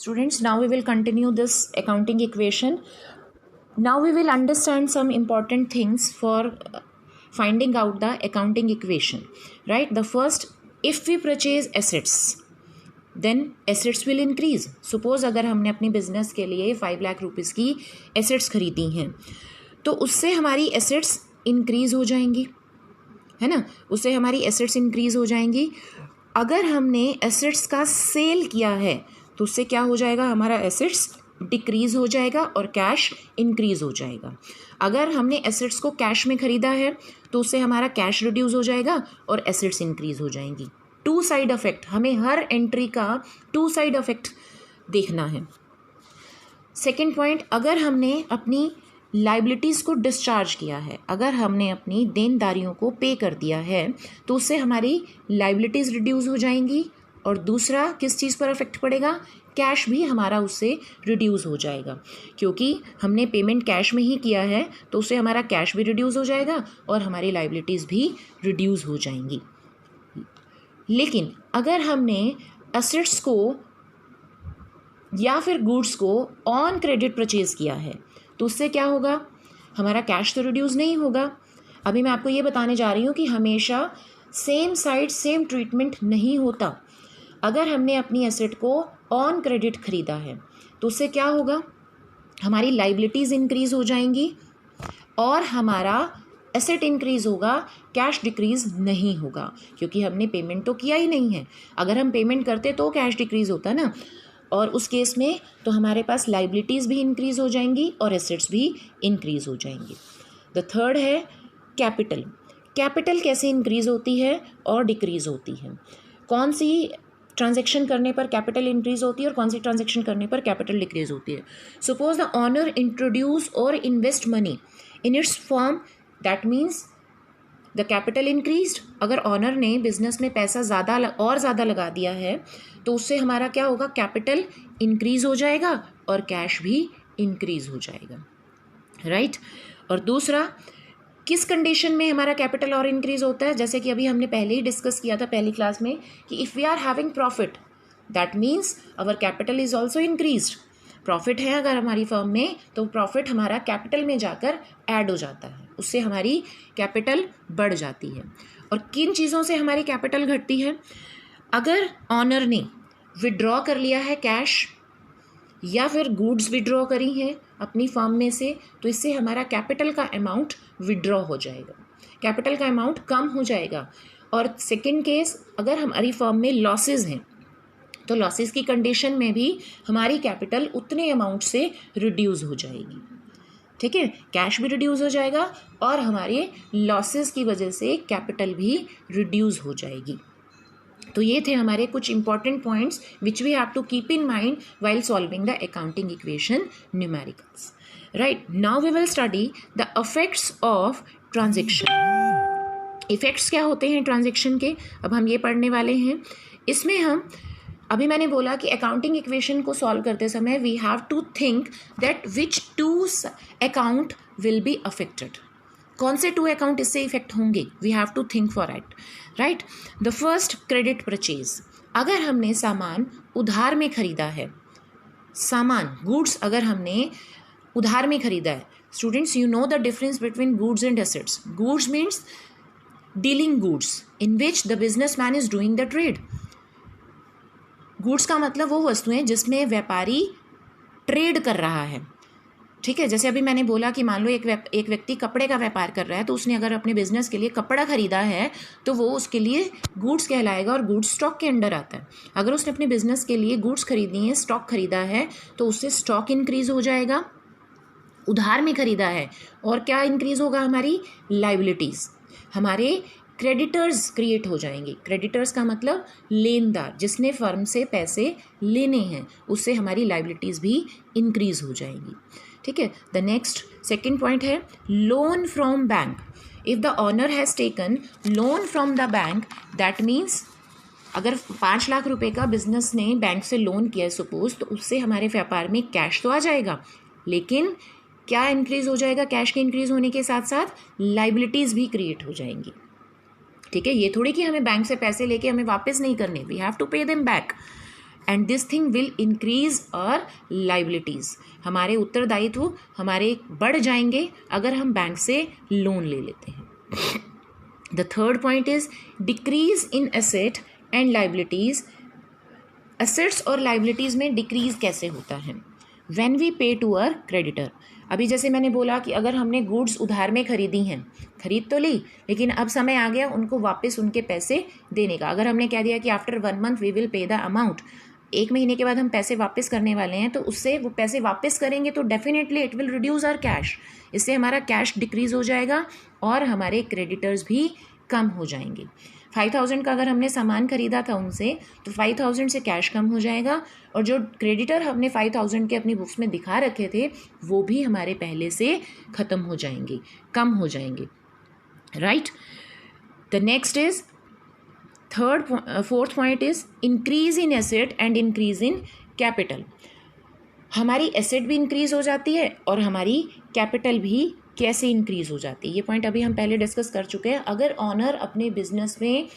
Students, now we will continue this accounting equation. Now we will understand some important things for finding out the accounting equation. Right? The first, if we purchase assets, then assets will increase. Suppose अगर हमने अपने business के लिए 5 lakh rupees की assets खरीदी हैं तो उससे हमारी एसेट्स इंक्रीज़ हो जाएंगी, है ना. उससे हमारी एसेट्स इंक्रीज़ हो जाएंगी. अगर हमने एसेट्स का सेल किया है तो उससे क्या हो जाएगा, हमारा एसेट्स डिक्रीज़ हो जाएगा और कैश इंक्रीज़ हो जाएगा. अगर हमने एसेट्स को कैश में ख़रीदा है तो उससे हमारा कैश रिड्यूस हो जाएगा और एसेट्स इंक्रीज़ हो जाएंगी. टू साइड इफेक्ट, हमें हर एंट्री का टू साइड इफेक्ट देखना है. सेकेंड पॉइंट, अगर हमने अपनी लाइबिलिटीज़ को डिस्चार्ज किया है, अगर हमने अपनी देनदारियों को पे कर दिया है तो उससे हमारी लाइबिलिटीज़ रिड्यूस हो जाएंगी. और दूसरा किस चीज़ पर इफेक्ट पड़ेगा, कैश भी हमारा उससे रिड्यूस हो जाएगा, क्योंकि हमने पेमेंट कैश में ही किया है तो उससे हमारा कैश भी रिड्यूस हो जाएगा और हमारी लाइबिलिटीज़ भी रिड्यूस हो जाएंगी. लेकिन अगर हमने एसेट्स को या फिर गुड्स को ऑन क्रेडिट परचेज़ किया है तो उससे क्या होगा, हमारा कैश तो रिड्यूस नहीं होगा. अभी मैं आपको ये बताने जा रही हूँ कि हमेशा सेम साइड सेम ट्रीटमेंट नहीं होता. अगर हमने अपनी एसेट को ऑन क्रेडिट ख़रीदा है तो उससे क्या होगा, हमारी लाइबिलिटीज़ इंक्रीज़ हो जाएंगी और हमारा एसेट इंक्रीज़ होगा, कैश डिक्रीज़ नहीं होगा, क्योंकि हमने पेमेंट तो किया ही नहीं है. अगर हम पेमेंट करते तो कैश डिक्रीज़ होता ना, और उस केस में तो हमारे पास लाइबिलिटीज़ भी इंक्रीज़ हो जाएंगी और एसेट्स भी इंक्रीज़ हो जाएंगी. द थर्ड है कैपिटल. कैपिटल कैसे इंक्रीज़ होती है और डिक्रीज़ होती है, कौन सी ट्रांजैक्शन करने पर कैपिटल इंक्रीज़ होती है और कौन सी ट्रांजैक्शन करने पर कैपिटल डिक्रीज़ होती है. सपोज द ऑनर इंट्रोड्यूस और invest money in its form, that means the capital increased. अगर ऑनर ने बिजनेस में पैसा ज़्यादा लगा दिया है तो उससे हमारा क्या होगा, कैपिटल इंक्रीज़ हो जाएगा और कैश भी इंक्रीज़ हो जाएगा. राइट. और दूसरा, किस कंडीशन में हमारा कैपिटल और इंक्रीज़ होता है, जैसे कि अभी हमने पहले ही डिस्कस किया था पहली क्लास में कि if we are having profit that means our capital is also increased. Profit है अगर हमारी फर्म में तो प्रॉफिट हमारा कैपिटल में जाकर ऐड हो जाता है, उससे हमारी कैपिटल बढ़ जाती है. और किन चीज़ों से हमारी कैपिटल घटती है, अगर ऑनर ने विड्रॉ कर लिया है कैश या फिर गुड्स विड्रॉ करी हैं अपनी फर्म में से तो इससे हमारा कैपिटल का अमाउंट विड्रॉ हो जाएगा, कैपिटल का अमाउंट कम हो जाएगा. और सेकंड केस, अगर हमारी फर्म में लॉसेस हैं तो लॉसेस की कंडीशन में भी हमारी कैपिटल उतने अमाउंट से रिड्यूस हो जाएगी. ठीक है, कैश भी रिड्यूस हो जाएगा और हमारे लॉसेस की वजह से कैपिटल भी रिड्यूस हो जाएगी. तो ये थे हमारे कुछ important points which we have to keep in mind while solving the accounting equation numericals. Right. Now we will study the effects of transaction. Effects क्या होते हैं ट्रांजैक्शन के, अब हम ये पढ़ने वाले हैं. इसमें हम, अभी मैंने बोला कि अकाउंटिंग इक्वेशन को सॉल्व करते समय we have to think that which two account will be affected. कौन से टू अकाउंट इससे इफेक्ट होंगे, we have to think for it. Right. The first, credit purchase. अगर हमने सामान उधार में खरीदा है, सामान गुड्स अगर हमने उधार में खरीदा है. Students, you know the difference between goods and assets. Goods means dealing goods in which the businessman is doing the trade. Goods का मतलब वो वस्तुएं जिसमें व्यापारी ट्रेड कर रहा है. ठीक है, जैसे अभी मैंने बोला कि मान लो एक व्यक्ति कपड़े का व्यापार कर रहा है तो उसने अगर अपने बिजनेस के लिए कपड़ा खरीदा है तो वो उसके लिए गुड्स कहलाएगा और गुड्स स्टॉक के अंडर आता है. अगर उसने अपने बिजनेस के लिए गुड्स खरीदी है, स्टॉक खरीदा है तो उससे स्टॉक इंक्रीज़ हो जाएगा. उधार में खरीदा है और क्या इंक्रीज़ होगा, हमारी लाइबिलिटीज़, हमारे क्रेडिटर्स क्रिएट हो जाएंगे. क्रेडिटर्स का मतलब लेनदार, जिसने फर्म से पैसे लेने हैं, उससे हमारी लाइबिलिटीज़ भी इंक्रीज़ हो जाएंगी. ठीक है. द नेक्स्ट सेकेंड पॉइंट है loan from bank. If the owner has taken loan from the bank, that means अगर 5 लाख रुपए का बिजनेस ने बैंक से लोन किया है सपोज, तो उससे हमारे व्यापार में कैश तो आ जाएगा, लेकिन क्या इंक्रीज़ हो जाएगा, कैश के इंक्रीज़ होने के साथ साथ लाइबिलिटीज़ भी क्रिएट हो जाएंगी. ठीक है, ये थोड़ी कि हमें बैंक से पैसे लेके हमें वापस नहीं करने, we have to pay them back. And this thing will increase our liabilities. हमारे उत्तरदायित्व हमारे बढ़ जाएंगे अगर हम बैंक से लोन ले लेते हैं। The third point is decrease in asset and liabilities. Assets और लाइबिलिटीज़ में डिक्रीज कैसे होता है? व्हेन वी पे टू अवर क्रेडिटर। अभी जैसे मैंने बोला कि अगर हमने गुड्स उधार में खरीदी हैं, खरीद तो ली, लेकिन अब समय आ गया उनको वापस उनके पैसे देने का। अगर हमने कह दिया कि after 1 month we will pay the amount, 1 महीने के बाद हम पैसे वापस करने वाले हैं, तो उससे वो पैसे वापस करेंगे तो definitely it will reduce our cash. इससे हमारा कैश डिक्रीज हो जाएगा और हमारे क्रेडिटर्स भी कम हो जाएंगे। 5,000 का अगर हमने सामान खरीदा था उनसे, तो 5,000 से कैश कम हो जाएगा और जो क्रेडिटर हमने 5,000 के अपनी बुक्स में दिखा रखे थे वो भी हमारे पहले से ख़त्म हो जाएंगे, कम हो जाएंगे, right. The next is fourth point is increase in asset and increase in capital. हमारी एसेट भी इंक्रीज हो जाती है और हमारी कैपिटल भी कैसे इंक्रीज हो जाती है, ये पॉइंट अभी हम पहले डिस्कस कर चुके हैं। अगर ऑनर अपने बिजनेस में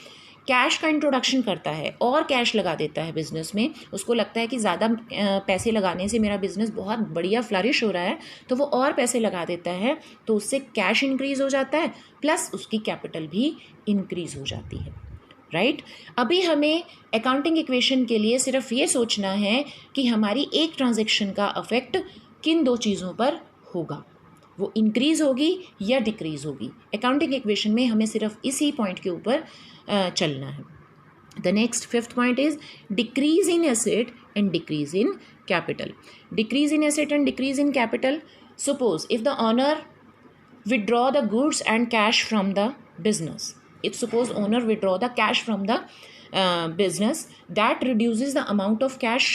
कैश का इंट्रोडक्शन करता है और कैश लगा देता है बिजनेस में, उसको लगता है कि ज़्यादा पैसे लगाने से मेरा बिजनेस बहुत बढ़िया फ्लरिश हो रहा है, तो वो और पैसे लगा देता है, तो उससे कैश इंक्रीज हो जाता है प्लस उसकी कैपिटल भी इंक्रीज हो जाती है, राइट। अभी हमें अकाउंटिंग इक्वेशन के लिए सिर्फ ये सोचना है कि हमारी एक ट्रांजैक्शन का अफेक्ट किन दो चीज़ों पर होगा, वो इंक्रीज होगी या डिक्रीज होगी। अकाउंटिंग इक्वेशन में हमें सिर्फ इसी पॉइंट के ऊपर चलना है। The next fifth point is decrease in asset and decrease in capital. Decrease in asset and decrease in capital, suppose if the owner withdraw the goods and cash from the business. If suppose owner withdraw the cash from the business, that reduces the amount of cash.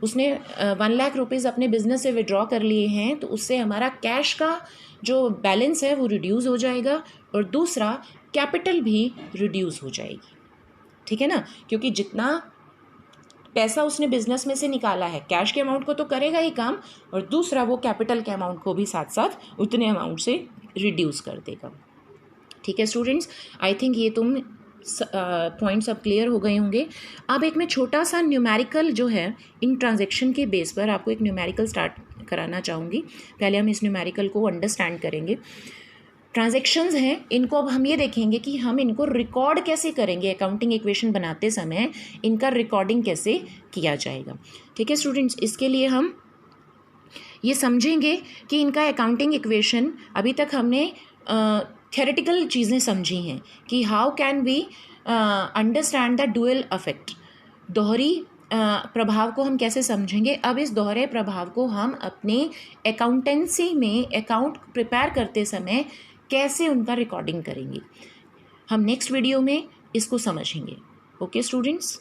उसने 1 lakh rupees अपने business से withdraw कर लिए हैं, तो उससे हमारा cash का जो बैलेंस है वो रिड्यूस हो जाएगा और दूसरा कैपिटल भी रिड्यूस हो जाएगी, ठीक है ना, क्योंकि जितना पैसा उसने बिजनेस में से निकाला है कैश के अमाउंट को तो करेगा ही काम, और दूसरा वो कैपिटल के अमाउंट को भी साथ साथ उतने अमाउंट से रिड्यूस कर देगा। ठीक है स्टूडेंट्स, आई थिंक ये तुम पॉइंट्स अब क्लियर हो गए होंगे। अब एक मैं छोटा सा न्यूमेरिकल जो है इन ट्रांजैक्शन के बेस पर आपको एक न्यूमेरिकल स्टार्ट कराना चाहूँगी। पहले हम इस न्यूमेरिकल को अंडरस्टैंड करेंगे। ट्रांजैक्शंस हैं, इनको अब हम ये देखेंगे कि हम इनको रिकॉर्ड कैसे करेंगे। अकाउंटिंग इक्वेशन बनाते समय इनका रिकॉर्डिंग कैसे किया जाएगा। ठीक है स्टूडेंट्स, इसके लिए हम ये समझेंगे कि इनका अकाउंटिंग इक्वेशन, अभी तक हमने थ्योरेटिकल चीज़ें समझी हैं कि how can we understand the dual effect, दोहरी प्रभाव को हम कैसे समझेंगे। अब इस दोहरे प्रभाव को हम अपने अकाउंटेंसी में अकाउंट प्रिपेयर करते समय कैसे उनका रिकॉर्डिंग करेंगे, हम नेक्स्ट वीडियो में इसको समझेंगे। Okay students.